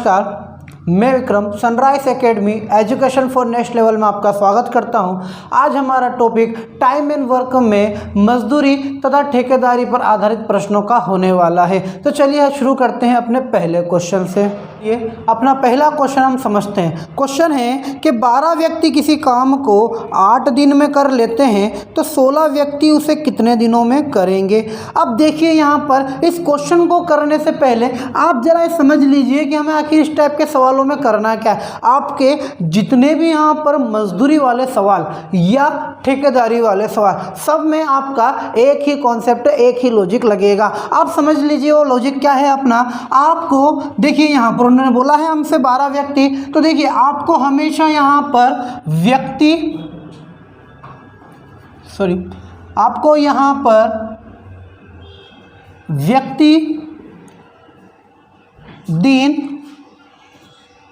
नमस्कार, मैं Vikram sunrise academy education for next level में आपका स्वागत करता हूं। आज हमारा टॉपिक टाइम एंड वर्क में मजदूरी तथा ठेकेदारी पर आधारित प्रश्नों का होने वाला है। तो चलिए शुरू करते हैं अपने पहले क्वेश्चन से। ये अपना पहला क्वेश्चन हम समझते हैं। क्वेश्चन है कि 12 व्यक्ति किसी काम को 8 दिन में कर लेते हैं तो 16 व्यक्ति उसे कितने दिनों में करेंगे। अब देखिए यहाँ पर इस क्वेश्चन को करने से पहले आप जरा समझ लीजिए कि हमें आखिर इस टाइप के सवालों में करना क्या है। आपके जितने भी यहाँ पर मजदूरी वाले सवाल या ठेकेदारी वाले सवाल, सब में आपका एक ही कॉन्सेप्ट, एक ही लॉजिक लगेगा। आप समझ लीजिए वो लॉजिक क्या है अपना। आपको देखिए यहाँ पर उन्होंने बोला है हमसे 12 व्यक्ति, तो देखिए आपको हमेशा यहाँ पर आपको यहाँ पर व्यक्ति, दिन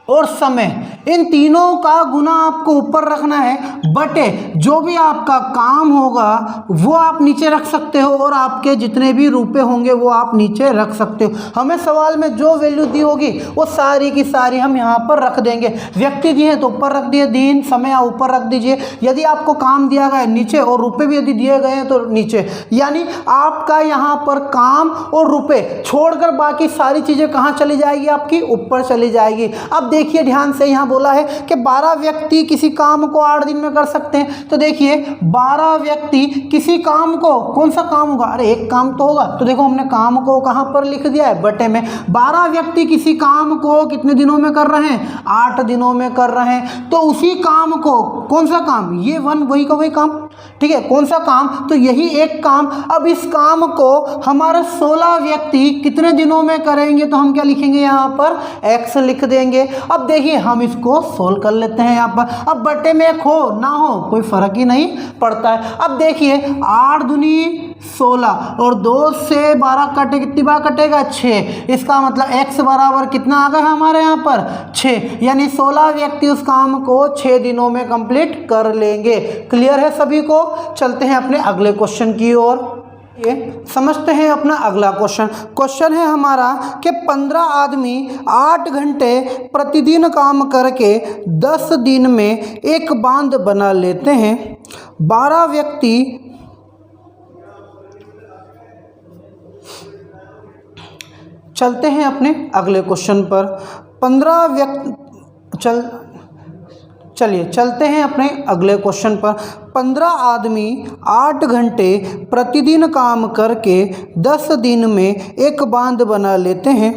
और समय, इन तीनों का गुना आपको ऊपर रखना है, बटे जो भी आपका काम होगा वो आप नीचे रख सकते हो और आपके जितने भी रुपए होंगे वो आप नीचे रख सकते हो। हमें सवाल में जो वैल्यू दी होगी वो सारी की सारी हम यहाँ पर रख देंगे। व्यक्ति दिए तो ऊपर रख दिए, दिन समय ऊपर रख दीजिए। यदि आपको काम दिया गया है नीचे और रुपए भी यदि दिए गए हैं तो नीचे, यानी आपका यहाँ पर काम और रुपए छोड़कर बाकी सारी चीज़ें कहाँ चली जाएगी, आपकी ऊपर चली जाएगी। अब देखिए ध्यान से, यहाँ बोला है कि 12 व्यक्ति किसी काम को 8 दिन में कर सकते हैं। तो देखिए 12 व्यक्ति किसी काम को, कौन सा काम होगा, अरे एक काम तो होगा, तो देखो हमने काम को कहाँ पर लिख दिया है, बटे में। 12 व्यक्ति किसी काम को कितने दिनों में कर रहे हैं, 8 दिनों में कर रहे हैं। तो उसी काम को, कौन सा काम, ये वही का वही काम, ठीक है, कौन सा काम, तो यही एक काम। अब इस काम को हमारे 16 व्यक्ति कितने दिनों में करेंगे, तो हम क्या लिखेंगे यहाँ पर, x लिख देंगे। अब देखिए हम इसको सोल्व कर लेते हैं यहाँ पर। अब बटे में एक हो ना हो कोई फर्क ही नहीं पड़ता है। अब देखिए 8 दूनी 16 और 2 से 12 कटे, कितनी बार कटेगा, 6। इसका मतलब x बराबर कितना आ गया हमारे यहाँ पर, 6, यानी 16 व्यक्ति उस काम को 6 दिनों में कंप्लीट कर लेंगे। क्लियर है सभी को। चलते हैं अपने अगले क्वेश्चन की ओर। ये समझते हैं अपना अगला क्वेश्चन। क्वेश्चन है हमारा कि 15 आदमी 8 घंटे प्रतिदिन काम करके 10 दिन में एक बांध बना लेते हैं। 12 व्यक्ति चलते हैं अपने अगले क्वेश्चन पर। 15 व्यक्ति चलिए चलते हैं अपने अगले क्वेश्चन पर। 15 आदमी 8 घंटे प्रतिदिन काम करके 10 दिन में एक बांध बना लेते हैं।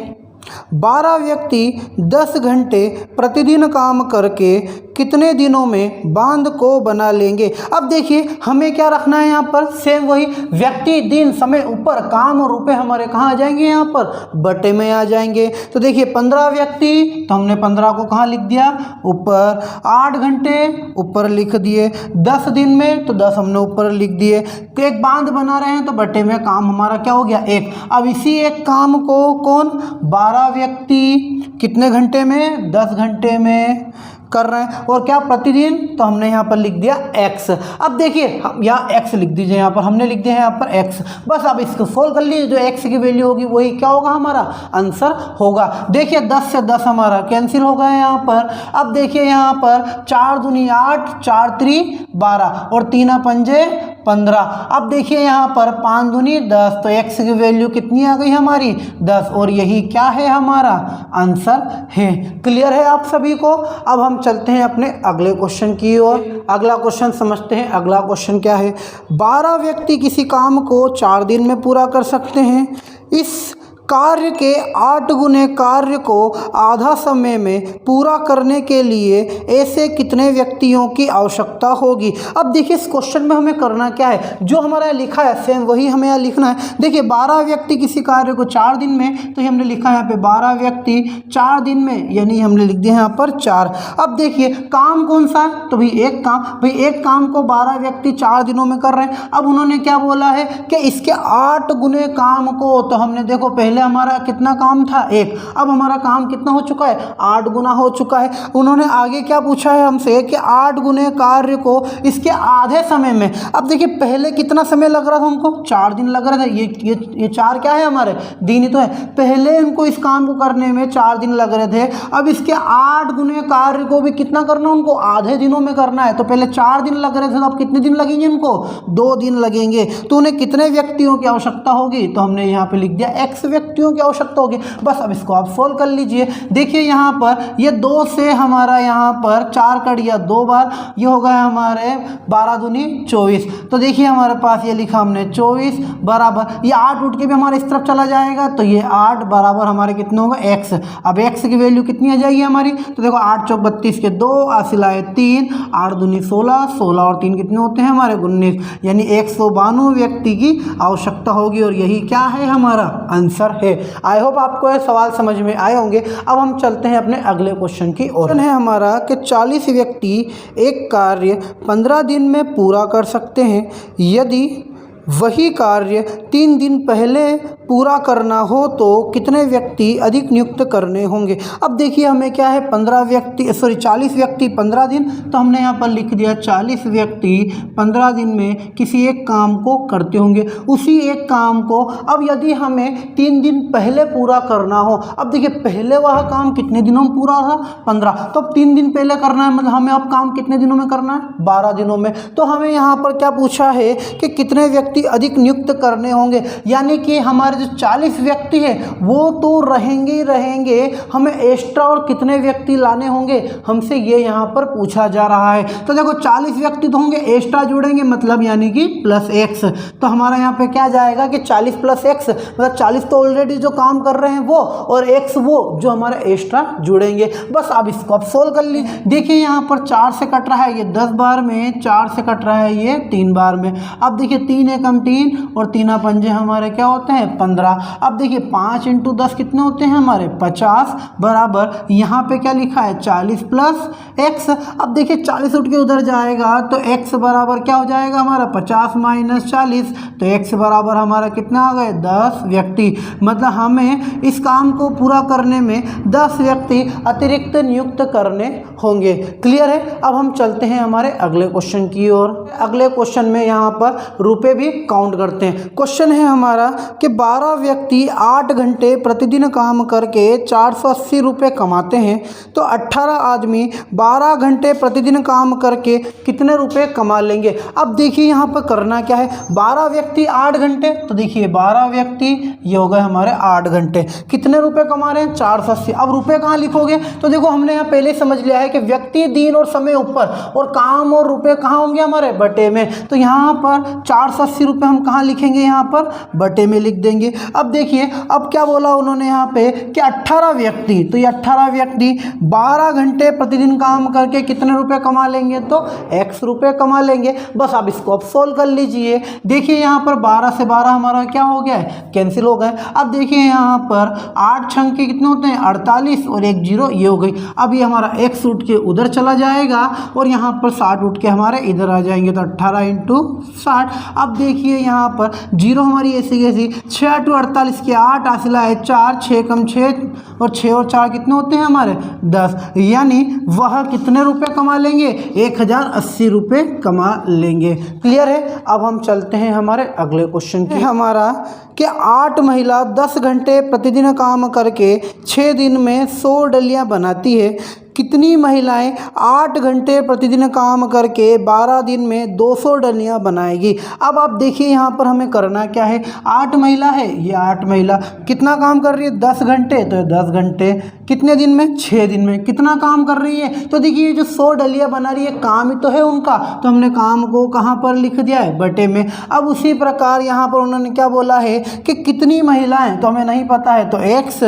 12 व्यक्ति 10 घंटे प्रतिदिन काम करके कितने दिनों में बांध को बना लेंगे। अब देखिए हमें क्या रखना है यहाँ पर, सेम वही, व्यक्ति, दिन, समय ऊपर, काम और रुपए हमारे कहाँ आ जाएंगे, यहाँ पर बटे में आ जाएंगे। तो देखिए 15 व्यक्ति, तो हमने 15 को कहाँ लिख दिया, ऊपर। 8 घंटे ऊपर लिख दिए, 10 दिन में तो 10 हमने ऊपर लिख दिए। तो एक बांध बना रहे हैं तो बटे में काम हमारा क्या हो गया, 1। अब इसी एक काम को कौन, 12 व्यक्ति कितने घंटे में, 10 घंटे में कर रहे हैं। और क्या, प्रतिदिन, तो हमने यहाँ पर लिख दिया x। अब देखिए हम यहाँ x लिख दीजिए, यहाँ पर हमने लिख दिया है यहाँ पर x। बस अब इसको सोल्व कर लीजिए, जो x की वैल्यू होगी वही क्या होगा, हमारा आंसर होगा। देखिए 10 से 10 हमारा कैंसिल हो गया यहाँ पर। अब देखिए यहाँ पर 4 दूनी 8, 4 त्री 12 और 3 पंजे 15। अब देखिए यहाँ पर 5 दूनी 10, तो x की वैल्यू कितनी आ गई हमारी, 10, और यही क्या है, हमारा आंसर है। क्लियर है आप सभी को। अब हम चलते हैं अपने अगले क्वेश्चन की ओर। अगला क्वेश्चन समझते हैं। अगला क्वेश्चन क्या है, 12 व्यक्ति किसी काम को 4 दिन में पूरा कर सकते हैं। इस कार्य के 8 गुने कार्य को आधा समय में पूरा करने के लिए ऐसे कितने व्यक्तियों की आवश्यकता होगी। अब देखिए इस क्वेश्चन में हमें करना क्या है, जो हमारा लिखा है सेम वही हमें यहाँ लिखना है। देखिए 12 व्यक्ति किसी कार्य को 4 दिन में, तो हमने लिखा है यहाँ पे 12 व्यक्ति 4 दिन में, यानी हमने लिख दिया यहाँ पर 4। अब देखिए काम कौन सा है, तो भाई एक काम, भाई एक काम को 12 व्यक्ति 4 दिनों में कर रहे हैं। अब उन्होंने क्या बोला है कि इसके 8 गुने काम को, तो हमने देखो पहले पहले हमारा कितना काम था 1, अब हमारा काम कितना हो चुका है 8 गुना हो चुका है। उन्होंने आगे क्या पूछा है हमसे कि 8 गुने कार्य को इसके आधे समय में। अब देखिए पहले कितना समय लग रहा था उनको 4 दिन लग रहा था, ये 4 क्या है हमारे दिन ही तो है। पहले इनको इस काम को करने में 4 दिन लग रहे थे, अब इसके 8 गुने कार्य को भी कितना करना उनको आधे दिनों में करना है। तो पहले 4 दिन लग रहे थे, तो अब कितने दिन लगेंगे इनको 2 दिन लगेंगे। तो उन्हें कितने व्यक्तियों की आवश्यकता होगी, तो हमने यहाँ पे लिख दिया x व्यक्तियों की आवश्यकता होगी। बस अब इसको आप सोल्व कर लीजिए। देखिए यहाँ पर ये 2 से हमारा यहाँ पर 4 कट गया 2 बार, ये हो गया हमारे 12 दूनी 24। तो देखिए हमारे पास ये लिखा हमने 24 बराबर ये 8 उठ के भी हमारे इस तरफ चला जाएगा, तो ये 8 बराबर हमारे कितने होगा x। अब x की वैल्यू कितनी आ जाएगी हमारी, तो देखो 8 चौक 32 के 2 आसिलाए 3, 8 दूनी 16, 16 और 3 कितने होते हैं हमारे 19, यानी 192 व्यक्ति की आवश्यकता होगी और यही क्या है हमारा आंसर है। आई होप आपको ये सवाल समझ में आए होंगे। अब हम चलते हैं अपने अगले क्वेश्चन की ओर। क्वेश्चन है हमारा कि 40 व्यक्ति एक कार्य 15 दिन में पूरा कर सकते हैं, यदि वही कार्य 3 दिन पहले पूरा करना हो तो कितने व्यक्ति अधिक नियुक्त करने होंगे। अब देखिए हमें क्या है 40 व्यक्ति 15 दिन, तो हमने यहाँ पर लिख दिया 40 व्यक्ति 15 दिन में किसी एक काम को करते होंगे। उसी एक काम को अब यदि हमें 3 दिन पहले पूरा करना हो, अब देखिए पहले वह काम कितने दिनों में पूरा था 15, तो अब 3 दिन पहले करना है, मतलब हमें अब काम कितने दिनों में करना है 12 दिनों में। तो हमें यहाँ पर क्या पूछा है कि कितने व्यक्ति अधिक नियुक्त करने होंगे, यानी कि हमारे जो 40 व्यक्ति है वो तो रहेंगे ही रहेंगे, हमें एक्स्ट्रा और कितने व्यक्ति लाने होंगे हमसे ये यहाँ पर पूछा जा रहा है। तो देखो 40 व्यक्ति तो होंगे, एक्स्ट्रा जुड़ेंगे मतलब यानी कि प्लस x, तो हमारा यहाँ पे क्या जाएगा कि 40 प्लस x, मतलब 40 तो ऑलरेडी जो काम कर रहे हैं वो, और x वो जो हमारे एक्स्ट्रा जुड़ेंगे। बस अब इसको आप सोल्व कर ली। देखिए यहाँ पर 4 से कट रहा है ये 10 बार में, 4 से कट रहा है ये 3 बार में। अब देखिए 3 एकम 3 और 3 पंजे हमारे क्या होते हैं 15। अब देखिए 5 इंटू 10 कितने होते हैं हमारे 50 बराबर यहाँ पे क्या लिखा है 40 प्लस x। अब देखिए 40 उठ के उधर जाएगा तो x बराबर क्या हो जाएगा हमारा 50 माइनस 40, तो x बराबर हमारा कितना आ गए 10 व्यक्ति। मतलब हमें इस काम को पूरा करने में 10 व्यक्ति अतिरिक्त नियुक्त करने होंगे। क्लियर है। अब हम चलते हैं हमारे अगले क्वेश्चन की ओर। अगले क्वेश्चन में यहाँ पर रुपए भी काउंट करते हैं। क्वेश्चन है हमारा कि 12 व्यक्ति 8 घंटे प्रतिदिन काम करके 480 रुपये कमाते हैं, तो 18 आदमी 12 घंटे प्रतिदिन काम करके कितने रुपए कमा लेंगे। अब देखिए यहाँ पर करना क्या है, 12 व्यक्ति 8 घंटे, तो देखिए 12 व्यक्ति ये हो गए हमारे 8 घंटे, कितने रुपए कमा रहे हैं 480। अब रुपए कहाँ लिखोगे, तो देखो हमने यहाँ पहले समझ लिया है कि व्यक्ति दिन और समय ऊपर और काम और रुपए कहाँ होंगे हमारे बटे में। तो यहाँ पर 480 रुपये हम कहाँ लिखेंगे, यहाँ पर बटे में लिख देंगे। अब देखिए अब क्या बोला उन्होंने यहाँ पे कि 18 व्यक्ति, तो ये 18 व्यक्ति 12 घंटे प्रतिदिन काम करके कितने रुपए कमा लेंगे, तो x रुपये कमा लेंगे। बस आप इसको अब सोल्व कर लीजिए। देखिए यहाँ पर 12 से 12 हमारा क्या हो गया है कैंसिल हो गए। अब देखिए यहाँ पर 8 छंग के कितने होते हैं 48 और 1 0 ये हो गई। अब ये हमारा x उठ के उधर चला जाएगा और यहाँ पर 60 उठ के हमारे इधर आ जाएंगे, तो 18 इंटू 60। अब देखिए यहाँ पर 0 हमारी ऐसी कैसी 6 टू 48 के 8 हासिला है 4, 6 कम 6 और 6 और 4 कितने होते हैं हमारे 10, यानी वह कितने रुपए कमा लेंगे 1080 रुपये कमा लेंगे। क्लियर है। अब हम चलते हैं हमारे अगले क्वेश्चन की। हमारा कि 8 महिला 10 घंटे प्रतिदिन काम करके 6 दिन में 100 डलियां बनाती है, कितनी महिलाएं 8 घंटे प्रतिदिन काम करके 12 दिन में 200 डलियां बनाएगी। अब आप देखिए यहाँ पर हमें करना क्या है, 8 महिला है, ये 8 महिला कितना काम कर रही है 10 घंटे, तो 10 घंटे कितने दिन में 6 दिन में कितना काम कर रही है। तो देखिए जो 100 डलियां बना रही है काम ही तो है उनका, तो हमने काम को कहाँ पर लिख दिया है बटे में। अब उसी प्रकार यहाँ पर उन्होंने क्या बोला है कि कितनी महिलाएं, तो हमें नहीं पता है, तो x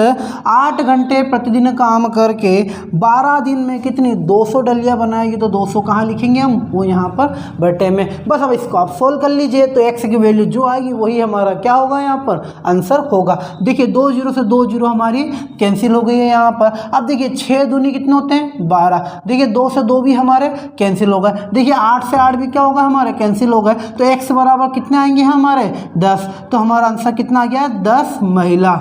8 घंटे प्रतिदिन काम करके 12 दिन में कितनी 200 डलियां बनाएगी, तो 200 कहाँ लिखेंगे हम, वो यहाँ पर बटे में। बस अब इसको आप सोल्व कर लीजिए, तो x की वैल्यू जो आएगी वही हमारा क्या होगा यहाँ पर आंसर होगा। देखिए 2 0 से 2 0 हमारी कैंसिल हो गई है यहाँ पर। अब देखिए 6 दूनी कितने होते हैं 12, देखिए 2 से 2 भी हमारे कैंसिल हो गए। देखिए 8 से 8 भी क्या होगा हमारे कैंसिल हो गए, तो x बराबर कितने आएंगे हमारे 10, तो हमारा आंसर कितना आ गया 10 महिला।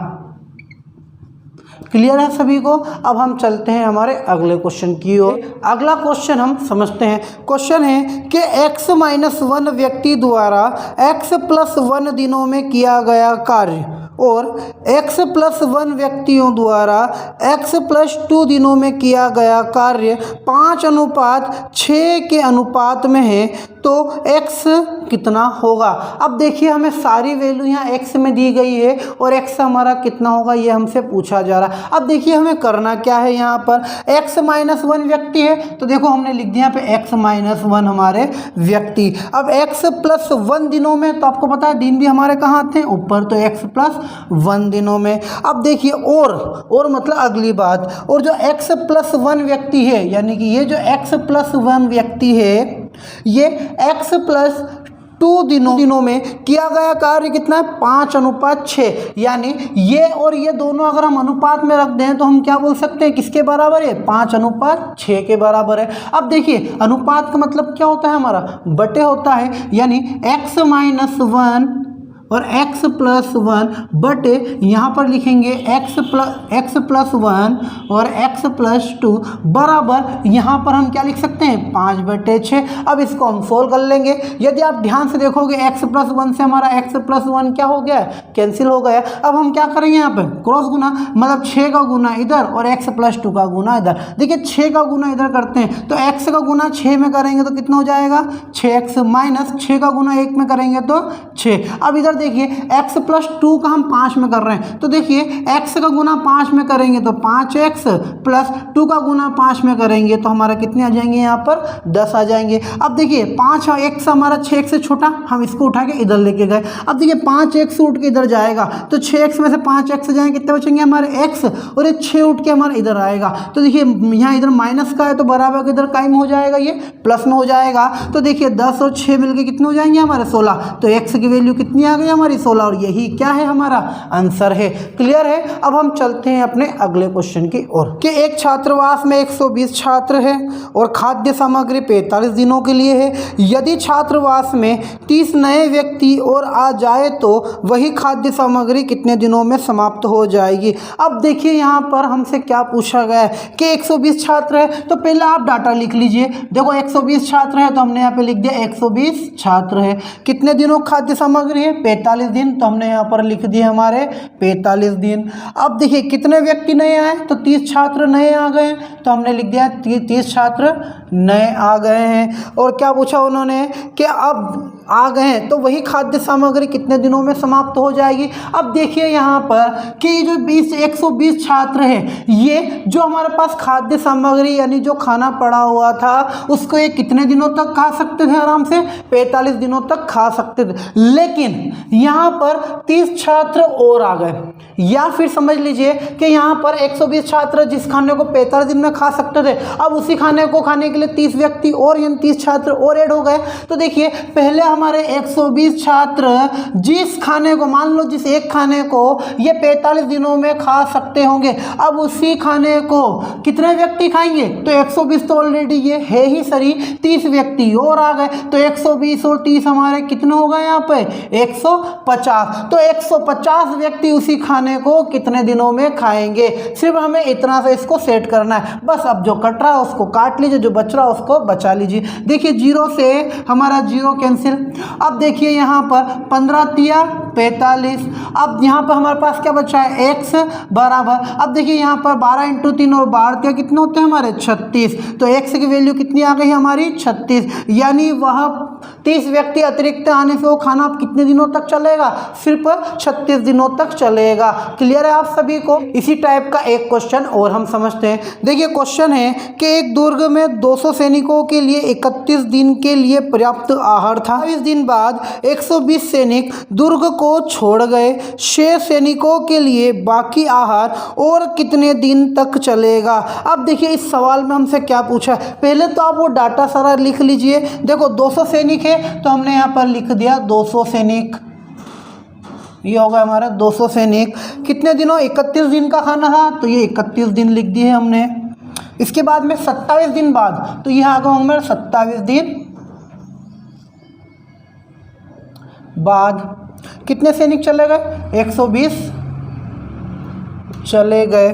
क्लियर है सभी को। अब हम चलते हैं हमारे अगले क्वेश्चन की ओर। अगला क्वेश्चन हम समझते हैं। क्वेश्चन है कि x-1 व्यक्ति द्वारा x+1 दिनों में किया गया कार्य और x+1 व्यक्तियों द्वारा x+2 दिनों में किया गया कार्य 5:6 के अनुपात में है, तो x कितना होगा। अब देखिए हमें सारी वैल्यू यहाँ x में दी गई है और x हमारा कितना होगा ये हमसे पूछा जा रहा है। अब देखिए हमें करना क्या है, यहाँ पर x-1 व्यक्ति है तो देखो हमने लिख दिया यहाँ पे x-1 हमारे व्यक्ति। अब x+1 दिनों में, तो आपको पता है दिन भी हमारे कहाँ थे ऊपर, तो x+1 दिनों में। अब देखिए और मतलब अगली बात, और जो x+1 व्यक्ति है यानी कि ये जो x+1 व्यक्ति है ये x+2 दिनों में किया गया कार्य कितना है 5:6, यानी ये और ये दोनों अगर हम अनुपात में रख दें तो हम क्या बोल सकते हैं किसके बराबर है, 5:6 के बराबर है। अब देखिए अनुपात का मतलब क्या होता है हमारा, बटे होता है, यानी x-1 और x+1 बटे यहाँ पर लिखेंगे x+1 और x+2 बराबर यहाँ पर हम क्या लिख सकते हैं 5/6। अब इसको हम सोल्व कर लेंगे। यदि आप ध्यान से देखोगे x+1 से हमारा x+1 क्या हो गया, कैंसिल हो गया। अब हम क्या करेंगे यहाँ पे क्रॉस गुना, मतलब 6 का गुना इधर और x+2 का गुना इधर। देखिए 6 का गुना इधर करते हैं तो x का गुना 6 में करेंगे तो कितना हो जाएगा 6x माइनस 6 का गुना 1 में करेंगे तो 6। अब इधर देखिए x+2 का हम 5 में कर रहे हैं तो देखिए x का गुना 5 में करेंगे तो 5x प्लस 2 का गुना 5 में करेंगे तो हमारा कितने आ जाएंगे यहाँ पर 10 आ जाएंगे। अब देखिए 5x हमारा 6x से छोटा, हम इसको उठा के इधर लेके गए। अब देखिए 5x उठ के इधर जाएगा तो 6x में से 5x जाएंगे, कितने बचेंगे हमारे x, और ये 6 उठ के हमारे इधर आएगा। तो देखिए यहाँ इधर माइनस का है तो बराबर के इधर कायम हो जाएगा, ये प्लस में हो जाएगा। तो देखिए 10 और 6 मिलके कितने हो जाएंगे हमारे 16, तो x की वैल्यू कितनी आ गई हमारी 16, और यही क्या है हमारा आंसर है। क्लियर है। अब हम चलते हैं अपने अगले क्वेश्चन की ओर कि एक छात्रावास में 120 छात्र हैं और खाद्य सामग्री 45 दिनों के लिए है। यदि छात्रावास में 30 नए व्यक्ति और आ जाए तो वही खाद्य सामग्री कितने दिनों में समाप्त हो जाएगी। अब देखिए यहाँ पर हमसे क्या पूछा गया है कि 120 छात्र है, तो पहले आप डाटा लिख लीजिए। देखो 120 छात्र है तो हमने यहाँ पे लिख दिया 120 छात्र है। कितने दिनों खाद्य सामग्री है 45 दिन, तो हमने यहाँ पर लिख दिए हमारे 45 दिन। अब देखिए कितने व्यक्ति नए आए, तो 30 छात्र नए आ गए तो हमने लिख दिया 30 छात्र नए आ गए हैं। और क्या पूछा उन्होंने कि अब आ गए हैं तो वही खाद्य सामग्री कितने दिनों में समाप्त हो जाएगी। अब देखिए यहाँ पर कि ये जो 120 छात्र हैं, ये जो हमारे पास खाद्य सामग्री यानी जो खाना पड़ा हुआ था उसको ये कितने दिनों तक खा सकते थे, आराम से 45 दिनों तक खा सकते थे। लेकिन यहाँ पर 30 छात्र और आ गए, या फिर समझ लीजिए कि यहाँ पर 120 छात्र जिस खाने को 45 दिन में खा सकते थे, अब उसी खाने को खाने के लिए 30 व्यक्ति और यानी 30 छात्र और ऐड हो गए। तो देखिए पहले हमारे 120 छात्र जिस खाने को, मान लो जिस एक खाने को ये 45 दिनों में खा सकते होंगे, अब उसी खाने को कितने व्यक्ति खाएंगे, तो 120 तो ऑलरेडी ये है ही सही, 30 व्यक्ति और आ गए तो 120 और 30 हमारे कितने हो गए यहाँ पे 150। तो 150 व्यक्ति उसी खाने को कितने दिनों में खाएंगे। सिर्फ हमें इतना से इसको सेट करना है बस। अब जो कट रहा है उसको काट लीजिए, जो बच रहा है उसको बचा लीजिए। देखिए 0 से हमारा 0 कैंसिल। अब देखिए यहाँ पर 15 तिया 45। अब यहाँ पर हमारे पास क्या बचा है x बराबर, अब देखिए यहाँ पर 12 × 3 और 12 तिया कितने होते हैं हमारे 36। तो x की वैल्यू कितनी आ गई हमारी 36, यानी वह 30 व्यक्ति अतिरिक्त आने से वो खाना कितने दिनों तक चलेगा, सिर्फ 36 दिनों तक चलेगा। क्लियर है आप सभी को। इसी टाइप का एक क्वेश्चन और हम समझते हैं। देखिए क्वेश्चन है कि एक दुर्ग में 200 सैनिकों के लिए 31 दिन के लिए पर्याप्त आहार था। 20 दिन बाद 120 सैनिक दुर्ग को छोड़ गए। शेष सैनिकों के लिए बाकी आहार और कितने दिन तक चलेगा। अब देखिए इस सवाल में हमसे क्या पूछा है, पहले तो आप वो डाटा सारा लिख लीजिए। देखो 200 सैनिक है तो हमने यहाँ पर लिख दिया 200 सैनिक, ये होगा हमारा 200 सैनिक। कितने दिनों 31 दिन का खाना था तो ये 31 दिन लिख दिए हमने। इसके बाद में 27 दिन बाद, तो यह आगे होंगे 27 दिन बाद कितने सैनिक चले गए 120 चले गए।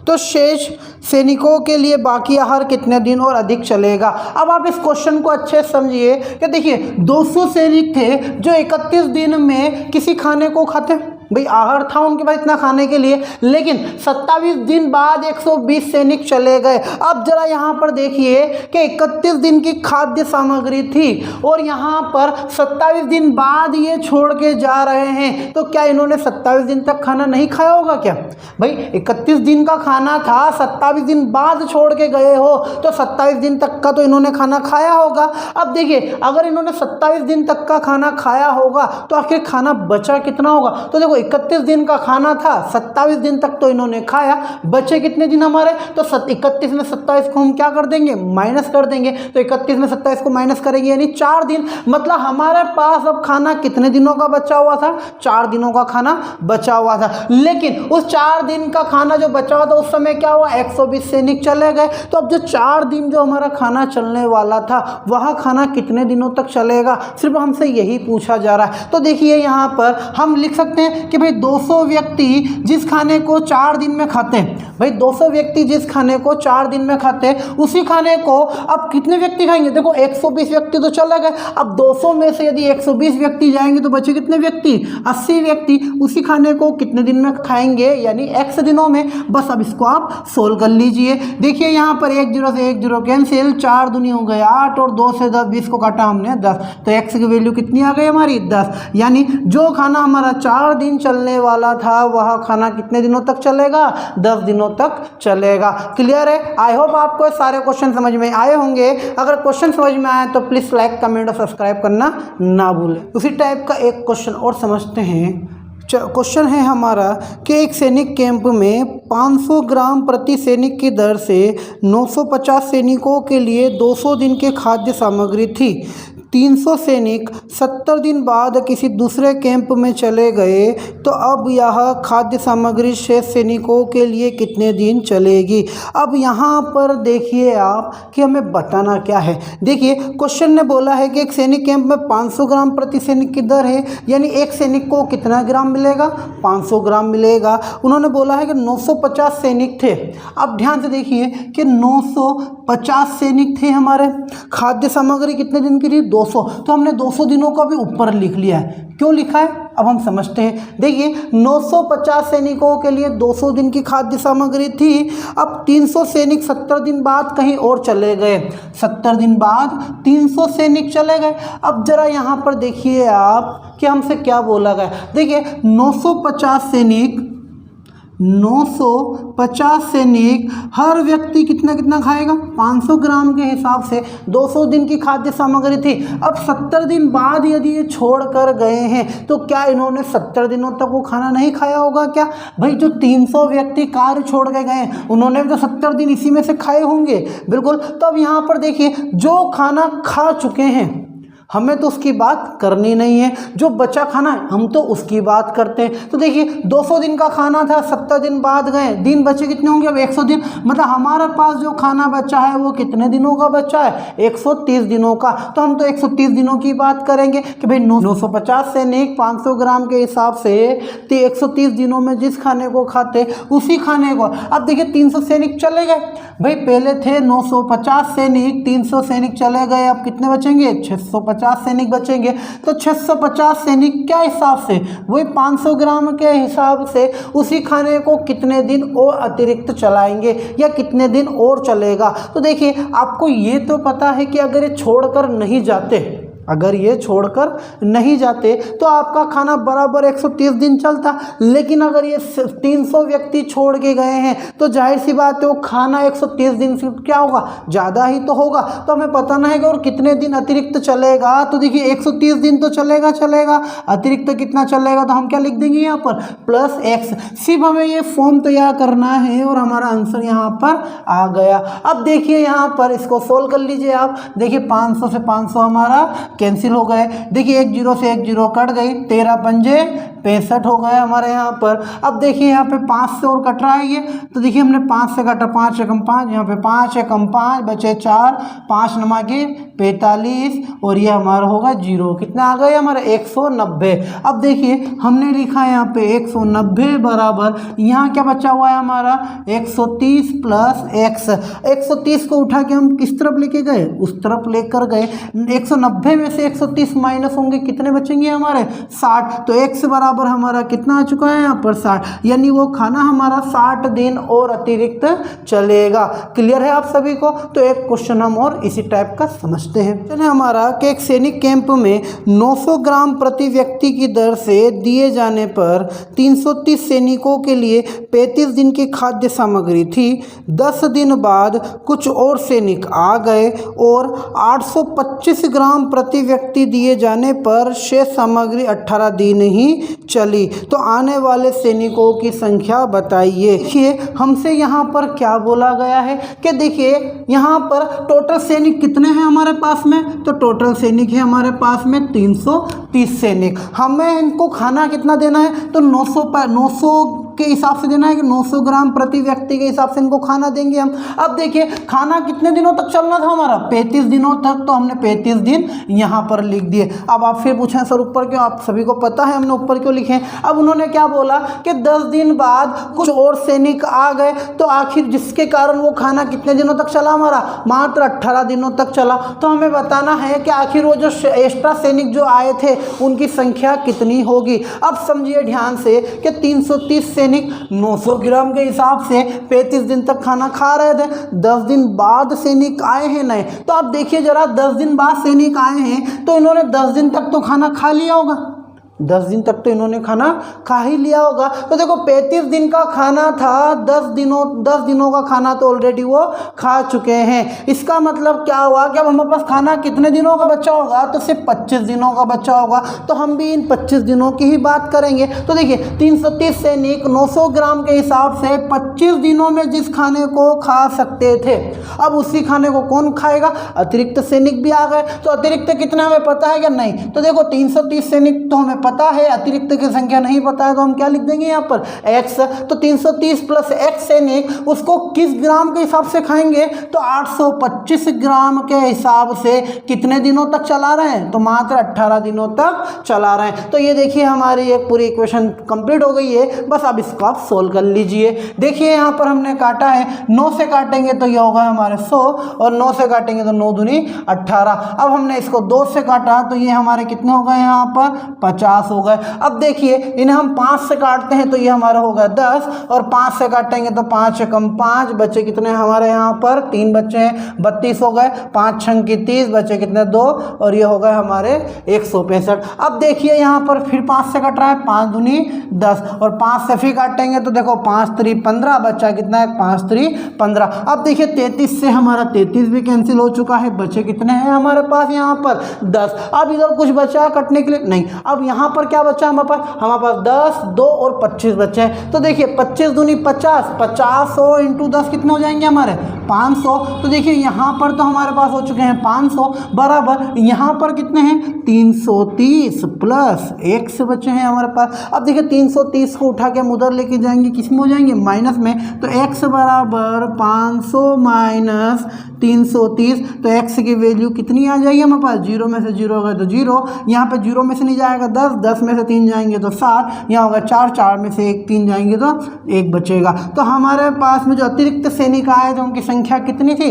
तो शेष सैनिकों के लिए बाकी आहार कितने दिन और अधिक चलेगा। अब आप इस क्वेश्चन को अच्छे से समझिए कि देखिए 200 सैनिक थे जो 31 दिन में किसी खाने को खाते, भाई आहार था उनके पास इतना खाने के लिए, लेकिन 27 दिन बाद 120 सैनिक चले गए। अब जरा यहाँ पर देखिए कि 31 दिन की खाद्य सामग्री थी और यहाँ पर 27 दिन बाद ये छोड़ के जा रहे हैं, तो क्या इन्होंने 27 दिन तक खाना नहीं खाया होगा क्या? भाई 31 दिन का खाना था, 27 दिन बाद छोड़ के गए हो तो 27 दिन तक का तो इन्होंने खाना खाया होगा। अब देखिए अगर इन्होंने 27 दिन तक का खाना खाया होगा तो आखिर खाना बचा कितना होगा? तो देखो 31 दिन का खाना था, 27 दिन तक तो इन्होंने खाया, बचे कितने दिन हमारे? तो 31 में 27 को हम क्या कर देंगे? माइनस कर देंगे। तो 31 में 27 को माइनस करेंगे यानी 4 दिन। मतलब हमारे पास अब खाना कितने दिनों का बचा हुआ था? 4 दिनों का खाना बचा हुआ था। लेकिन उस 4 दिन का खाना जो बचा हुआ था उस समय क्या हुआ? 120 सैनिक चले गए। तो अब जो 4 दिन जो हमारा खाना चलने वाला था वह खाना कितने दिनों तक चलेगा? सिर्फ हमसे यही पूछा जा रहा है। तो देखिए यहाँ पर हम लिख सकते हैं कि भाई 200 व्यक्ति जिस खाने को 4 दिन में खाते हैं, भाई 200 व्यक्ति जिस खाने को 4 दिन में खाते हैं उसी खाने को अब कितने व्यक्ति खाएंगे? देखो 120 व्यक्ति तो चले गए। अब 200 में से यदि 120 व्यक्ति जाएंगे तो बचे कितने व्यक्ति? 80 व्यक्ति उसी खाने को कितने दिन में खाएंगे? यानी x दिनों में। बस अब इसको आप सोल्व कर लीजिए। देखिए यहाँ पर 1 0 से 1 0 कैंसिल, 4 दूनी हो गए 8 और 2 से 10 20 को काटा हमने 10, तो x की वैल्यू कितनी आ गई हमारी? 10। यानी जो खाना हमारा 4 दिन चलने वाला था वह खाना कितने दिनों तक चलेगा? 10 दिनों तक चलेगा। क्लियर है? आई होप आपको सारे क्वेश्चन समझ में आए होंगे। अगर क्वेश्चन समझ में आए तो प्लीज़ लाइक कमेंट और सब्सक्राइब करना ना भूलें। उसी टाइप का एक क्वेश्चन और समझते हैं। क्वेश्चन है हमारा कि एक सैनिक कैंप में 500 ग्राम प्रति सैनिक की दर से 950 सैनिकों के लिए 200 दिन की खाद्य सामग्री थी। 300 सैनिक 70 दिन बाद किसी दूसरे कैंप में चले गए, तो अब यह खाद्य सामग्री शेष सैनिकों के लिए कितने दिन चलेगी? अब यहाँ पर देखिए आप कि हमें बताना क्या है। देखिए क्वेश्चन ने बोला है कि एक सैनिक कैंप में 500 ग्राम प्रति सैनिक की दर है, यानी एक सैनिक को कितना ग्राम मिलेगा? 500 ग्राम मिलेगा। उन्होंने बोला है कि 950 सैनिक थे। अब ध्यान से देखिए कि 950 सैनिक थे हमारे, खाद्य सामग्री कितने दिन की थी? 200। तो हमने 200 दिनों का भी ऊपर लिख लिया है। क्यों लिखा है अब हम समझते हैं। देखिए 950 सैनिकों के लिए 200 दिन की खाद्य सामग्री थी। अब 300 सैनिक 70 दिन बाद कहीं और चले गए, 70 दिन बाद 300 सैनिक चले गए। अब जरा यहाँ पर देखिए आप कि हमसे क्या बोला गया। देखिए 950 सैनिक हर व्यक्ति कितना कितना खाएगा? 500 ग्राम के हिसाब से 200 दिन की खाद्य सामग्री थी। अब 70 दिन बाद यदि ये छोड़ कर गए हैं तो क्या इन्होंने 70 दिनों तक वो खाना नहीं खाया होगा क्या? भाई जो 300 व्यक्ति कार्य छोड़ के गए उन्होंने भी तो 70 दिन इसी में से खाए होंगे। बिल्कुल। तो अब यहाँ पर देखिए जो खाना खा चुके हैं हमें तो उसकी बात करनी नहीं है, जो बचा खाना है हम तो उसकी बात करते हैं। तो देखिए 200 दिन का खाना था, 70 दिन बाद गए, दिन बचे कितने होंगे? अब 100 दिन। मतलब हमारे पास जो खाना बचा है वो कितने दिनों का बचा है? 130 दिनों का। तो हम तो 130 दिनों की बात करेंगे कि भाई 950 सैनिक 500 ग्राम के हिसाब से 130 दिनों में जिस खाने को खाते उसी खाने को। अब देखिए 300 सैनिक चले गए। भाई पहले थे 950 सैनिक, 300 सैनिक चले गए, अब कितने बचेंगे? 650 सैनिक बचेंगे। तो 650 सैनिक क्या हिसाब से? वही 500 ग्राम के हिसाब से उसी खाने को कितने दिन और अतिरिक्त चलाएंगे या कितने दिन और चलेगा? तो देखिए आपको ये तो पता है कि अगर ये छोड़कर नहीं जाते तो आपका खाना बराबर 130 दिन चलता। लेकिन अगर ये 300 व्यक्ति छोड़ के गए हैं तो जाहिर सी बात है वो खाना 130 दिन से क्या होगा? ज़्यादा ही तो होगा। तो हमें पता नहीं है कि और कितने दिन अतिरिक्त चलेगा। तो देखिए 130 दिन तो चलेगा, अतिरिक्त कितना चलेगा? तो हम क्या लिख देंगे यहाँ पर? +x। सिर्फ हमें ये फॉर्म तैयार करना है और हमारा आंसर यहाँ पर आ गया। अब देखिए यहाँ पर इसको सोल्व कर लीजिए आप। देखिए 500 से 500 हमारा कैंसिल हो गए। देखिए एक जीरो से एक जीरो कट गई, 13 पंजे 65 हो गया हमारे यहाँ पर। अब देखिए यहाँ पे 5 से और कट रहा है ये, तो देखिए हमने 5 से काटा, 5 एकम 5, यहाँ पे 5 एकम 5 बचे 4, 5 नमा के 45 और ये हमारा होगा जीरो। कितना आ गया हमारा 190। अब देखिए हमने लिखा है यहाँ पे 190 बराबर, यहाँ क्या बचा हुआ है हमारा 130 प्लस एक्स। 130 को उठा के हम किस तरफ लेके गए, उस तरफ लेकर गए। 190 में से 130 माइनस होंगे, कितने बचेंगे हमारे 60। तो एक्स बराबर हमारा कितना आ चुका है यहाँ पर 60, यानी वो खाना हमारा 60 दिन और अतिरिक्त चलेगा। क्लियर है आप सभी को? तो एक क्वेश्चन हम और इसी टाइप का समझते हैं। चलिए हमारा कि एक सैनिक कैंप में 900 ग्राम प्रति व्यक्ति की दर से दिए जाने पर 330 सैनिकों के लिए 35 दिन की खाद्य सामग्री थी। 10 दिन बाद कुछ और सैनिक आ गए और 825 ग्राम प्रति व्यक्ति दिए जाने पर शेष सामग्री 18 दिन ही चली। तो आने वाले सैनिकों की संख्या बताइए। देखिए हमसे यहाँ पर क्या बोला गया है कि देखिए यहाँ पर टोटल सैनिक कितने हैं हमारे पास में, तो टोटल सैनिक है हमारे पास में 330 सैनिक। हमें इनको खाना कितना देना है, तो 900 के हिसाब से देना है कि 900 ग्राम प्रति व्यक्ति के हिसाब से इनको खाना देंगे हम। अब देखिए खाना कितने दिनों तक चलना था हमारा, 35 दिनों तक, तो हमने 35 दिन यहाँ पर लिख दिए। अब आप फिर पूछें सर ऊपर क्यों, आप सभी को पता है हमने ऊपर क्यों लिखे। अब उन्होंने क्या बोला कि 10 दिन बाद कुछ और सैनिक आ गए, तो आखिर जिसके कारण वो खाना कितने दिनों तक चला हमारा, मात्र 18 दिनों तक चला। तो हमें बताना है कि आखिर वो जो एक्स्ट्रा सैनिक जो आए थे उनकी संख्या कितनी होगी। अब समझिए ध्यान से कि 330 सैनिक 900 ग्राम के हिसाब से 35 दिन तक खाना खा रहे थे। 10 दिन बाद सैनिक आए हैं नए, तो आप देखिए जरा 10 दिन बाद सैनिक आए हैं तो इन्होंने 10 दिन तक तो खाना खा लिया होगा, 10 दिन तक तो इन्होंने खाना खा ही लिया होगा। तो देखो 35 दिन का खाना था, 10 दिनों का खाना तो ऑलरेडी वो खा चुके हैं। इसका मतलब क्या हुआ कि अब हमारे पास खाना कितने दिनों का बचा होगा, तो सिर्फ 25 दिनों का बचा होगा। तो हम भी इन 25 दिनों की ही बात करेंगे। तो देखिए 330 सैनिक 900 ग्राम के हिसाब से 25 दिनों में जिस खाने को खा सकते थे, अब उसी खाने को कौन खाएगा, अतिरिक्त सैनिक भी आ गए। तो अतिरिक्त कितना हमें पता है क्या, नहीं। तो देखो 330 सैनिक तो हमें पता है, अतिरिक्त की संख्या नहीं पता है, तो हम क्या लिख देंगे यहाँ पर x। तो 330 प्लस x सैनिक उसको किस ग्राम के हिसाब से खाएंगे, तो 825 ग्राम के हिसाब से कितने दिनों तक चला रहे हैं, तो मात्र 18 दिनों तक चला रहे हैं। तो ये देखिए हमारी एक पूरी इक्वेशन कंप्लीट हो गई है। बस अब इसको आप सोल्व कर लीजिए। देखिए यहाँ पर हमने काटा है, 9 से काटेंगे तो ये होगा हमारे 100 और 9 से काटेंगे तो 9 दूनी 18। अब हमने इसको 2 से काटा तो ये हमारे कितने हो गए यहाँ पर 50 हो गए। अब देखिए इन्हें हम 5 से काटते हैं तो ये हमारा होगा 10 और 5 से काटेंगे तो 5 कम 5 बचे कितने हमारे यहाँ पर 3 बच्चे हैं, 32 हो गए। 5 छंग की 30 बचे कितने 2 और ये हो गए हमारे 165। अब देखिए यहाँ पर फिर 5 से कट रहा है, 5 दूनी 10 और 5 से फिर काटेंगे तो देखो 5 3 15 बचा कितना है 5 3 15। अब देखिए 33 से हमारा 33 भी कैंसिल हो चुका है, बचे कितने हैं हमारे पास यहाँ पर 10। अब इधर कुछ बचा काटने के लिए नहीं। अब यहाँ पर क्या बचा हमारे पास 10 2 और 25 बचे हैं। तो देखिए 25 दूनी 50, 50 इंटू 10 कितने हो जाएंगे हमारे 500। तो देखिए यहाँ पर तो हमारे पास हो चुके हैं 500 बराबर यहाँ पर कितने हैं 330 प्लस x बचे हैं हमारे पास। अब देखिए 330 को उठा के हम उधर लेके जाएंगे, किस में हो जाएंगे माइनस में। तो x बराबर 500 माइनस 330, तो x की वैल्यू कितनी आ जाएगी हमारे पास, 0 में से 0 होगा तो 0, यहाँ पे 0 में से नहीं जाएगा 10, 10 में से 3 जाएंगे तो 7, यहाँ होगा 4, 4 में से 1 3 जाएंगे तो 1 बचेगा। तो हमारे पास में जो अतिरिक्त सैनिक आए थे उनकी संख्या कितनी थी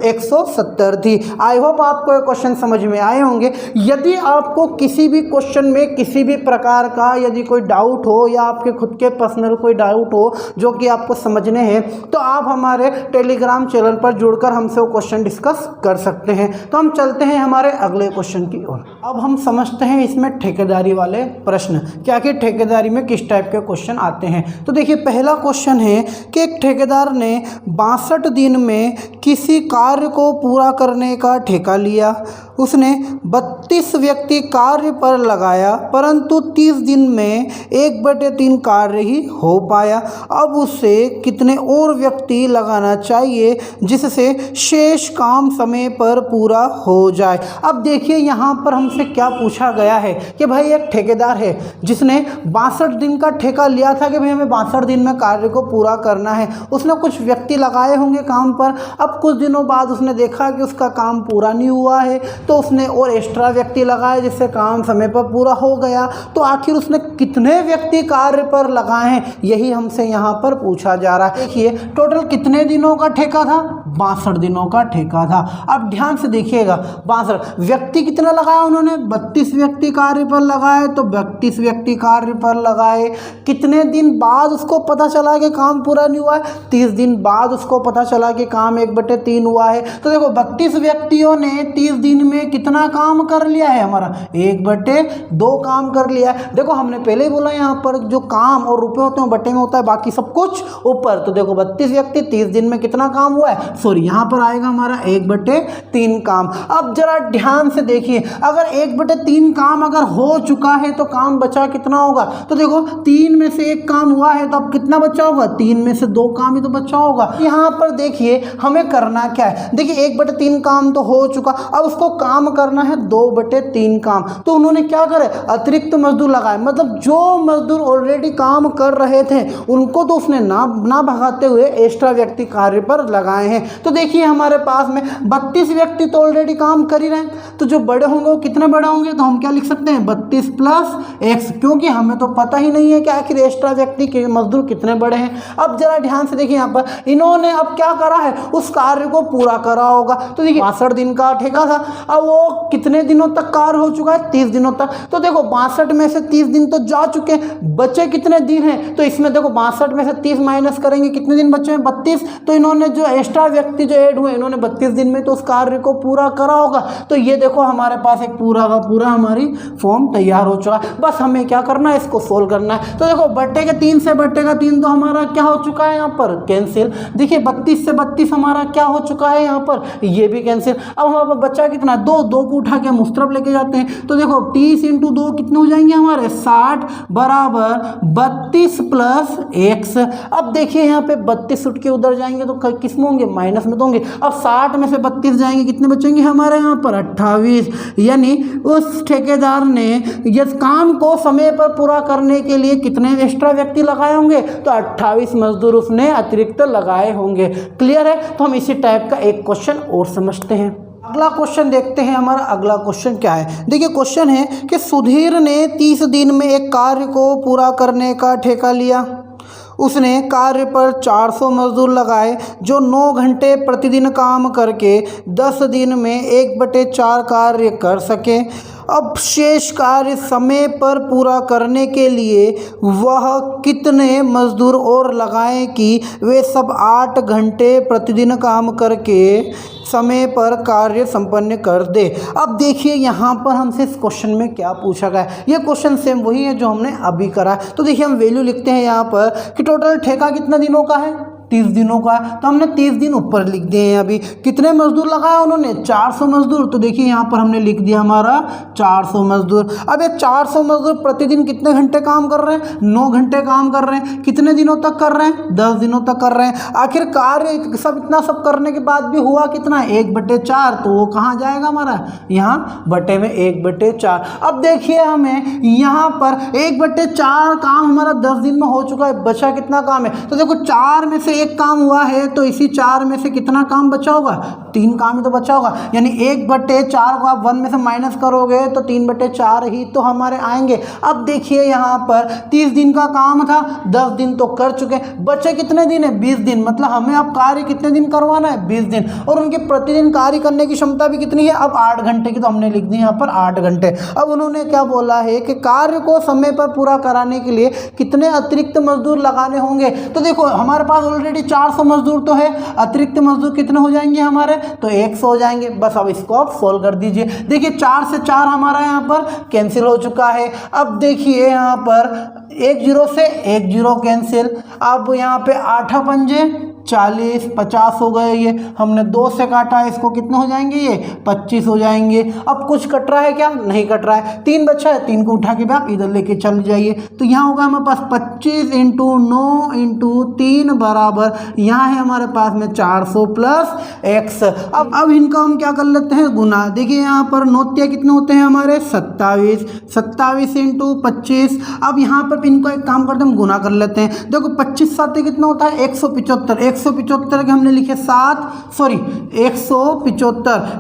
170 थी। आई होप आपको ये क्वेश्चन समझ में आए होंगे। यदि आपको किसी भी क्वेश्चन में किसी भी प्रकार का यदि कोई डाउट हो या आपके खुद के पर्सनल कोई डाउट हो जो कि आपको समझने हैं, तो आप हमारे टेलीग्राम चैनल पर जुड़कर हमसे वो क्वेश्चन डिस्कस कर सकते हैं। तो हम चलते हैं हमारे अगले क्वेश्चन की ओर। अब हम समझते हैं इसमें ठेकेदारी वाले प्रश्न, क्या कि ठेकेदारी में किस टाइप के क्वेश्चन आते हैं। तो देखिए पहला क्वेश्चन है कि एक ठेकेदार ने 62 दिन में किसी कार्य को पूरा करने का ठेका लिया उसने 32 व्यक्ति कार्य पर लगाया, परंतु 30 दिन में 1/3 कार्य ही हो पाया। अब उसे कितने और व्यक्ति लगाना चाहिए जिससे शेष काम समय पर पूरा हो जाए। अब देखिए यहाँ पर हमसे क्या पूछा गया है कि भाई एक ठेकेदार है जिसने 62 दिन का ठेका लिया था कि भाई हमें 62 दिन में कार्य को पूरा करना है। उसने कुछ व्यक्ति लगाए होंगे काम पर। अब कुछ दिनों बाद उसने देखा कि उसका काम पूरा नहीं हुआ है, तो उसने और एक्स्ट्रा व्यक्ति लगाए जिससे काम समय पर पूरा हो गया। तो आखिर उसने कितने व्यक्ति कार्य पर लगाए हैं, यही हमसे यहाँ पर पूछा जा रहा है। देखिए टोटल कितने दिनों का ठेका था, 62 दिनों का ठेका था। अब ध्यान से देखिएगा, 62 व्यक्ति कितने लगाया उन्होंने, 32 व्यक्ति कार्य पर लगाए, तो 32 व्यक्ति कार्य पर लगाए। कितने दिन बाद उसको पता चला कि काम पूरा नहीं हुआ है, 30 दिन बाद उसको पता चला कि काम 1/3 हुआ है। तो देखो 32 व्यक्तियों ने 30 दिन में कितना काम कर लिया है, हमारा 1/2 काम कर लिया है। देखो हमने पहले ही बोला यहाँ पर जो काम और रुपए होते हैं बट्टे में होता है, बाकी सब कुछ ऊपर। तो देखो 32 व्यक्ति 30 दिन में कितना काम हुआ है, सॉरी यहाँ पर आएगा हमारा 1/3 काम। अब जरा ध्यान से देखिए, अगर 1/3 काम अगर हो चुका है तो काम बचा कितना होगा। तो देखो 3 में से 1 काम हुआ है, तो अब कितना बचा होगा, 3 में से 2 काम ही तो बचा होगा। यहाँ पर देखिए हमें करना क्या है, देखिए 1/3 काम तो हो चुका, अब उसको काम करना है 2/3 काम। तो उन्होंने क्या करे, अतिरिक्त मजदूर लगाए, मतलब जो मजदूर ऑलरेडी काम कर रहे थे उनको तो उसने ना भगाते हुए एक्स्ट्रा व्यक्ति कार्य पर लगाए हैं। तो देखिए हमारे पास में 32 व्यक्ति तो ऑलरेडी काम कर ही रहे हैं, तो जो बड़े होंगे वो कितने बड़े होंगे, तो हम क्या लिख सकते हैं 32 + x, क्योंकि हमें तो पता ही नहीं है कि आखिर एक्स्ट्रा व्यक्ति के मजदूर कितने बड़े हैं। अब जरा ध्यान से देखिए यहाँ पर इन्होंने अब क्या करा है, उस कार्य को पूरा करा होगा। तो देखिए 62 दिन का ठेका था, अब वो कितने दिनों तक कार्य हो चुका है, 30 दिनों तक। तो देखो 62 में से 30 दिन तो जा चुके, बचे कितने दिन हैं, तो इसमें देखो 62 में से 30 माइनस करेंगे, कितने दिन बचे हैं, 32। तो इन्होंने जो एक्स्ट्रा व्यक्ति जो ऐड हुए इन्होंने 32 दिन में तो उस कार्य को पूरा करा होगा। तो ये देखो हमारे पास एक पूरा का पूरा हमारी फॉर्म तैयार हो चुका है। बस हमें क्या करना है, इसको सोल्व करना है। तो देखो बट्टे के 3 से बट्टे का 3 तो हमारा क्या हो चुका है यहाँ पर, कैंसिल। देखिए 32 से 32 हमारा क्या हो चुका है यहाँ पर, ये भी कैंसिल। अब हमारे पास बच्चा कितना, 2 को उठा के हम उस तरफ लेके जाते हैं। तो देखो 30 × 2 कितने हो जाएंगे हमारे, 60 = 32 + x। अब देखिए यहाँ पे 32 उठ के उधर जाएंगे तो किस में होंगे, माइनस में तो होंगे। अब 60 में से 32 जाएंगे, कितने बचेंगे हमारे यहाँ पर 28। यानी उस ठेकेदार ने इस काम को समय पर पूरा करने के लिए कितने एक्स्ट्रा व्यक्ति लगाए होंगे, तो 28 मजदूर उसने अतिरिक्त लगाए होंगे। क्लियर है। तो हम इसी टाइप का एक क्वेश्चन और समझते हैं। अगला क्वेश्चन देखते हैं, हमारा अगला क्वेश्चन क्या है। देखिए क्वेश्चन है कि सुधीर ने 30 दिन में एक कार्य को पूरा करने का ठेका लिया। उसने कार्य पर 400 मजदूर लगाए जो 9 घंटे प्रतिदिन काम करके 10 दिन में 1/4 कार्य कर सके। अब शेष कार्य समय पर पूरा करने के लिए वह कितने मजदूर और लगाएं कि वे सब 8 घंटे प्रतिदिन काम करके समय पर कार्य संपन्न कर दे। अब देखिए यहाँ पर हमसे इस क्वेश्चन में क्या पूछा गया है। ये क्वेश्चन सेम वही है जो हमने अभी करा है। तो देखिए हम वैल्यू लिखते हैं यहाँ पर कि टोटल ठेका कितना दिनों का है, 30 दिनों का। तो हमने 30 दिन ऊपर लिख दिए हैं। अभी कितने मजदूर लगाया उन्होंने, 400 मजदूर। तो देखिए यहाँ पर हमने लिख दिया हमारा 400 मजदूर। अब ये 400 मजदूर प्रतिदिन कितने घंटे काम कर रहे हैं, 9 घंटे काम कर रहे हैं। कितने दिनों तक कर रहे हैं, 10 दिनों तक कर रहे हैं। आखिर कार्य सब इतना सब करने के बाद भी हुआ कितना, 1/4। तो वो कहाँ जाएगा हमारा, यहाँ बटे में 1/4। अब देखिए हमें यहाँ पर 1/4 काम हमारा 10 दिन में हो चुका है, बचा कितना काम है। तो देखो 4 में से 1 काम हुआ है, तो इसी 4 में से कितना काम बचा होगा, 3 काम ही तो बचा होगा। यानी 1/4 को आप 1 में से माइनस करोगे तो 3/4 ही तो हमारे आएंगे। अब देखिए यहाँ पर 30 दिन का काम था, 10 दिन तो कर चुके, बचे कितने दिन है, 20 दिन। मतलब हमें अब कार्य कितने दिन करवाना है, 20 दिन। और उनके प्रतिदिन कार्य करने की क्षमता भी कितनी है, अब 8 घंटे की। तो हमने लिख दी यहाँ पर 8 घंटे। अब उन्होंने क्या बोला है कि कार्य को समय पर पूरा कराने के लिए कितने अतिरिक्त मजदूर लगाने होंगे। तो देखो हमारे पास ऑलरेडी 400 मजदूर तो है, अतिरिक्त मजदूर कितने हो जाएंगे हमारे, तो 100 हो जाएंगे। बस अब इसको आप सोल्व कर दीजिए। देखिए 4 से 4 हमारा यहाँ पर कैंसिल हो चुका है। अब देखिए यहाँ पर 1 0 से 1 0 कैंसिल। अब यहाँ पे 8 पंजे 40, 50 हो गए, ये हमने 2 से काटा है, इसको कितने हो जाएंगे, ये 25 हो जाएंगे। अब कुछ कट रहा है क्या, नहीं कट रहा है, 3 बचा है, 3 को उठा के भी आप इधर लेके चल जाइए, तो यहाँ होगा हमारे पास 25 × 9 × 3 बराबर, यहाँ है हमारे पास में 400 प्लस x। अब इनका हम क्या कर लेते हैं, गुना। देखिए यहाँ पर नौतिया कितने होते हैं हमारे, 27, 27 × 25। अब यहाँ पर इनको एक काम करते हैं, हम गुना कर लेते हैं। देखो 25 साथ कितना होता है, 175, 175 के हमने लिखे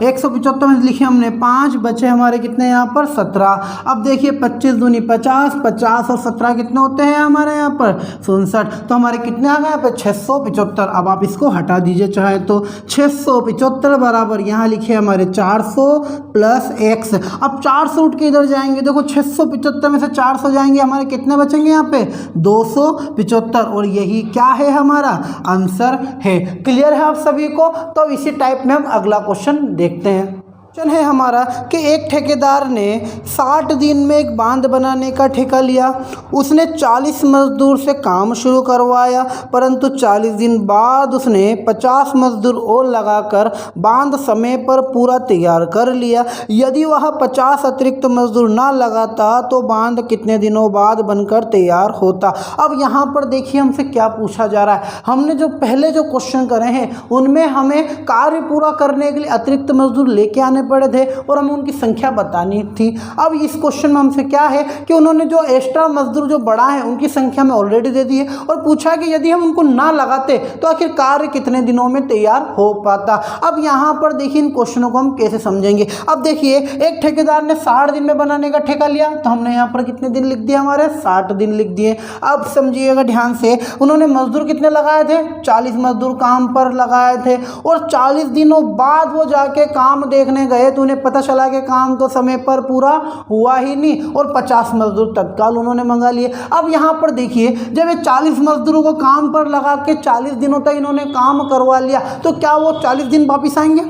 175 में लिखे हमने 5, बचे हमारे कितने यहाँ पर 17। अब देखिए 25 दूनी 50, 50 और 17 कितने होते हैं हमारे यहाँ पर 67, तो हमारे कितने आ गए यहाँ पर 675। अब आप इसको हटा दीजिए चाहे तो, 675 बराबर यहाँ लिखे हमारे 400 प्लस x। अब 400 उठ के इधर जाएंगे, देखो 675 में से 400 जाएंगे, हमारे कितने बचेंगे यहाँ पे 275, और यही क्या है हमारा आंसर है। क्लियर है आप सभी को। तो इसी टाइप में हम अगला क्वेश्चन देखते हैं। क्वेश्चन है हमारा कि एक ठेकेदार ने 60 दिन में एक बांध बनाने का ठेका लिया। उसने 40 मजदूर से काम शुरू करवाया, परंतु 40 दिन बाद उसने 50 मजदूर और लगाकर बांध समय पर पूरा तैयार कर लिया। यदि वह 50 अतिरिक्त मजदूर ना लगाता तो बांध कितने दिनों बाद बनकर तैयार होता। अब यहाँ पर देखिए हमसे क्या पूछा जा रहा है। हमने जो पहले जो क्वेश्चन करे हैं उनमें हमें कार्य पूरा करने के लिए अतिरिक्त मजदूर लेके आने पड़े थे और हमें उनकी संख्या बतानी थी। अब इस क्वेश्चन में हमसे क्या है कि उन्होंने जो एक्स्ट्रा मजदूर जो बढ़ा है उनकी संख्या में ऑलरेडी दे दी है, और पूछा कि यदि हम उनको ना लगाते तो आखिर कार्य कितने दिनों में तैयार हो पाता। अब यहाँ पर देखिए इन क्वेश्चनों को हम कैसे समझेंगे। अब देखिए एक ठेकेदार ने 60 दिन में बनाने का ठेका लिया, तो हमने यहाँ पर कितने दिन लिख दिए, हमारे 60 दिन लिख दिए। अब समझिएगा ध्यान से, उन्होंने मजदूर कितने लगाए थे, 40 मजदूर काम पर लगाए थे, और 40 दिनों बाद वो जाके काम देखने गए तो उन्हें पता चला कि काम तो समय पर पूरा हुआ ही नहीं, और 50 मजदूर तत्काल उन्होंने मंगा लिए। अब यहाँ पर देखिए जब ये 40 मजदूरों को काम पर लगा के 40 दिनों तक इन्होंने काम करवा लिया, तो क्या वो 40 दिन वापिस आएंगे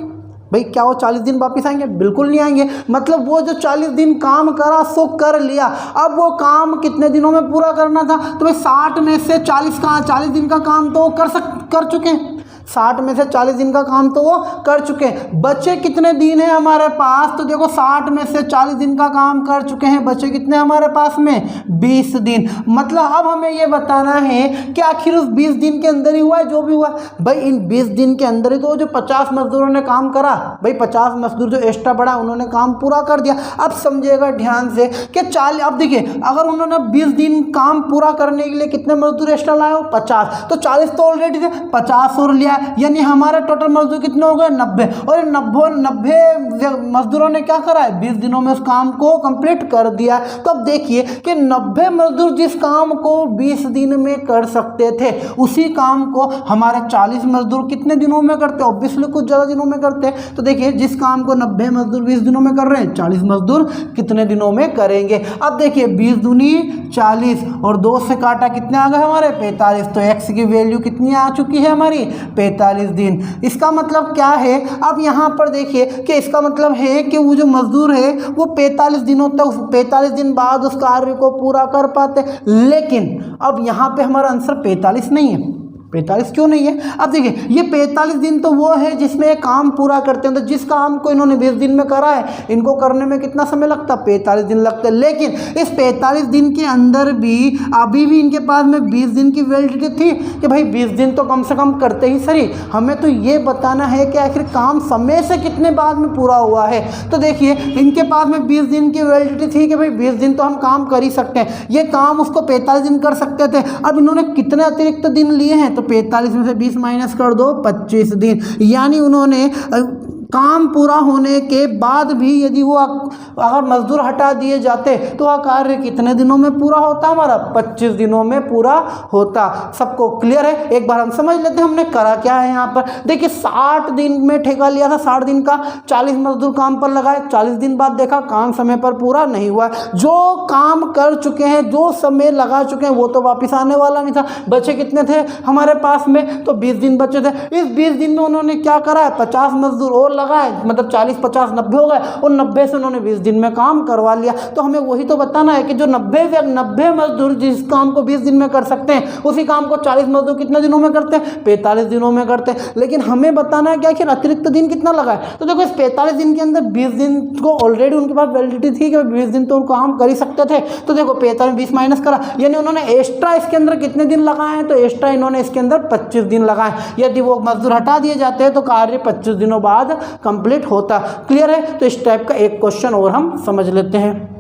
भाई, क्या वो 40 दिन वापिस आएंगे? बिल्कुल नहीं आएंगे। मतलब वो जो 40 दिन काम करा सो कर लिया। अब वो काम कितने दिनों में पूरा करना था, तो भाई 60 में से 40 दिन का काम तो वो कर चुके हैं। 60 में से 40 दिन का काम तो वो कर चुके हैं। बचे कितने दिन है हमारे पास, तो देखो 60 में से 40 दिन का काम कर चुके हैं, बचे कितने हमारे पास में 20 दिन। मतलब अब हमें ये बताना है कि आखिर उस 20 दिन के अंदर ही हुआ है जो भी हुआ। भाई इन 20 दिन के अंदर ही तो जो 50 मजदूरों ने काम करा, भाई 50 मजदूर जो एक्स्ट्रा बढ़ा उन्होंने काम पूरा कर दिया। अब समझिएगा ध्यान से कि अब देखिए अगर उन्होंने 20 दिन काम पूरा करने के लिए कितने मजदूर एक्स्ट्रा लाए हो, 50, तो 40 तो ऑलरेडी थे, 50 और लिया, यानी हमारे टोटल मजदूर कितने हो गए 90। और 90 मजदूरों ने क्या करा है, 20 दिनों में उस काम को कंप्लीट कर दिया। तो अब देखिए कि 90 मजदूर जिस काम को 20 दिन में कर सकते थे, उसी काम को हमारे 40 मजदूर कितने दिनों में करते, ऑब्वियसली कुछ ज़्यादा दिनों में करते। तो देखिए जिस काम को 90 मजदूर 20 दिनों में कर रहे हैं, 40 मजदूर कितने दिनों में करेंगे। अब देखिए 20 दूनी 40 और 2 से काटा कितने आ गए हमारे 45, तो x की वैल्यू कितनी आ चुकी है हमारी 45 दिन। इसका मतलब क्या है, अब यहाँ पर देखिए कि इसका मतलब है कि वो जो मजदूर है वो 45 दिनों तक 45 दिन बाद उस कार्य को पूरा कर पाते। लेकिन अब यहाँ पे हमारा आंसर 45 नहीं है। 45 क्यों नहीं है? अब देखिए ये 45 दिन तो वो है जिसमें ये काम पूरा करते हैं। तो जिस काम को इन्होंने 20 दिन में करा है, इनको करने में कितना समय लगता, 45 दिन लगते हैं। लेकिन इस 45 दिन के अंदर भी अभी भी इनके पास में 20 दिन की वैलिडिटी थी कि भाई 20 दिन तो कम से कम करते ही सही। हमें तो ये बताना है कि आखिर काम समय से कितने बाद में पूरा हुआ है। तो देखिए इनके पास में 20 दिन की वैलिडिटी थी कि भाई 20 दिन तो हम काम कर ही सकते हैं, ये काम उसको 45 दिन कर सकते थे। अब इन्होंने कितने अतिरिक्त दिन लिए हैं, तो 45 में से 20 माइनस कर दो, 25 दिन। यानी उन्होंने काम पूरा होने के बाद भी यदि वो अगर मजदूर हटा दिए जाते तो वह कार्य कितने दिनों में पूरा होता, हमारा 25 दिनों में पूरा होता। सबको क्लियर है? एक बार हम समझ लेते हैं हमने करा क्या है। यहाँ पर देखिए 60 दिन में ठेका लिया था, 60 दिन का, 40 मजदूर काम पर लगाए, 40 दिन बाद देखा काम समय पर पूरा नहीं हुआ। जो काम कर चुके हैं, जो समय लगा चुके हैं, वो तो वापिस आने वाला नहीं था। बचे कितने थे हमारे पास में, तो 20 दिन बचे थे। इस 20 दिन में उन्होंने क्या करा है, 50 मजदूर और लगा है, मतलब 40 50 90 हो गए, और 90 से उन्होंने 20 दिन में काम करवा लिया। तो हमें वही तो बताना है कि जो 90 मजदूर जिस काम को 20 दिन में कर सकते हैं, उसी काम को 40 मजदूर कितने दिनों में करते हैं, 45 दिनों में करते हैं। लेकिन हमें बताना है क्या कि अतिरिक्त दिन कितना लगा है। तो देखो इस 45 दिन के अंदर 20 दिन को ऑलरेडी उनके पास वैलिडिटी थी कि 20 दिन तो उनको काम कर ही सकते थे। तो देखो 45 20 माइनस करा, यानी उन्होंने एक्स्ट्रा इसके अंदर कितने दिन लगाए हैं, तो एक्स्ट्रा इन्होंने इसके अंदर 25 दिन लगाए। यदि वो मजदूर हटा दिए जाते हैं तो कार्य 25 दिनों बाद कंप्लीट होता। क्लियर है। तो इस टाइप का एक क्वेश्चन और हम समझ लेते हैं।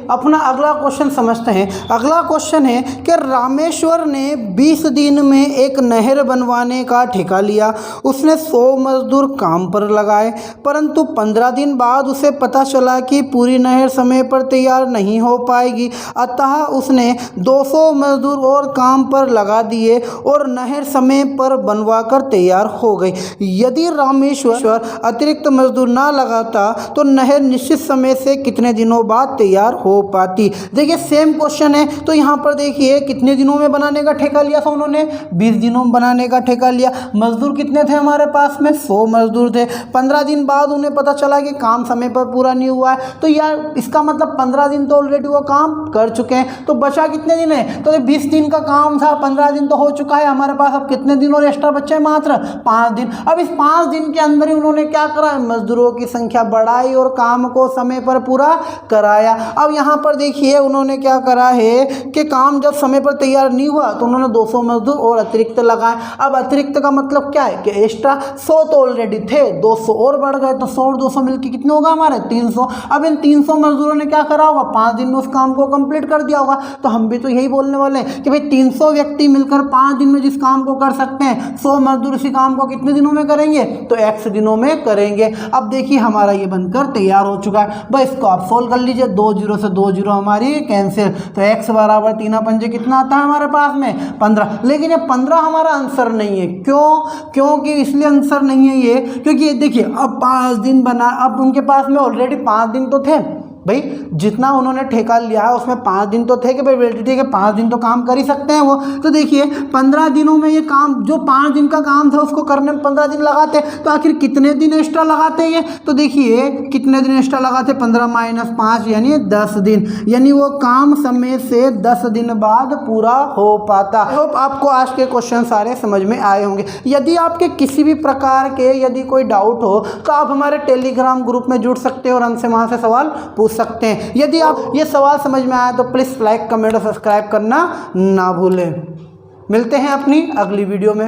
अपना अगला क्वेश्चन समझते हैं। अगला क्वेश्चन है कि रामेश्वर ने 20 दिन में एक नहर बनवाने का ठेका लिया। उसने 100 मजदूर काम पर लगाए, परंतु 15 दिन बाद उसे पता चला कि पूरी नहर समय पर तैयार नहीं हो पाएगी। अतः उसने 200 मजदूर और काम पर लगा दिए और नहर समय पर बनवाकर तैयार हो गई। यदि रामेश्वर अतिरिक्त मजदूर ना लगाता तो नहर निश्चित समय से कितने दिनों बाद तैयार हो पाती। देखिए सेम क्वेश्चन है। तो यहाँ पर देखिए कितने दिनों में बनाने का ठेका लिया था उन्होंने, 20 दिनों में बनाने का ठेका लिया। मजदूर कितने थे हमारे पास में, 100 मजदूर थे। 15 दिन बाद उन्हें पता चला कि काम समय पर पूरा नहीं हुआ है। तो यार इसका मतलब 15 दिन तो ऑलरेडी वो काम कर चुके हैं। तो बचा कितने दिन है, तो 20 दिन का काम था, 15 दिन तो हो चुका है हमारे पास। अब कितने दिन और एक्स्ट्रा बचे, मात्र 5 दिन। अब इस 5 दिन के अंदर ही उन्होंने क्या करा, मजदूरों की संख्या बढ़ाई और काम को समय पर पूरा कराया। अब यहाँ पर देखिए उन्होंने क्या करा है कि काम जब समय पर तैयार नहीं हुआ तो उन्होंने 200 मजदूर और अतिरिक्त लगाए। अब अतिरिक्त का मतलब क्या है कि एक्स्ट्रा 100 तो ऑलरेडी थे, 200 और बढ़ गए, तो 100 और 200 मिलकर कितने होगा हमारे 300। अब इन 300 मजदूरों ने क्या करा होगा, 5 दिन में उस काम को कंप्लीट कर दिया होगा। तो हम भी तो यही बोलने वाले हैं कि भाई 300 व्यक्ति मिलकर 5 दिन में जिस काम को कर सकते हैं, 100 मजदूर इसी काम को कितने दिनों में करेंगे, तो x दिनों में करेंगे। अब देखिए हमारा ये बनकर तैयार हो चुका है। भाई इसको आप सोल्व कर लीजिए, 2 0 से 2 0 हमारी कैंसिल, तो x बराबर 3 पंजे कितना आता है हमारे पास में 15। लेकिन ये 15 हमारा आंसर नहीं है। क्योंकि इसलिए आंसर नहीं है ये, क्योंकि देखिए अब 5 दिन बना, अब उनके पास में ऑलरेडी 5 दिन तो थे। भाई जितना उन्होंने ठेका लिया है उसमें 5 दिन तो थे कि भाई वैलिडिटी के 5 दिन तो काम कर ही सकते हैं वो। तो देखिए 15 दिनों में ये काम, जो 5 दिन का काम था उसको करने में 15 दिन लगाते, तो आखिर कितने दिन एक्स्ट्रा लगाते हैं ये, तो देखिए कितने दिन एक्स्ट्रा लगाते, 15 - 5 यानी 10 दिन, यानी वो काम समय से 10 दिन बाद पूरा हो पाता। होप आपको आज के क्वेश्चन सारे समझ में आए होंगे। यदि आपके किसी भी प्रकार के यदि कोई डाउट हो तो आप हमारे टेलीग्राम ग्रुप में जुड़ सकते हैं और हमसे वहाँ से सवाल पूछ सकते हैं। यदि आप ये सवाल समझ में आया तो प्लीज़ लाइक कमेंट और सब्सक्राइब करना ना भूलें। मिलते हैं अपनी अगली वीडियो में।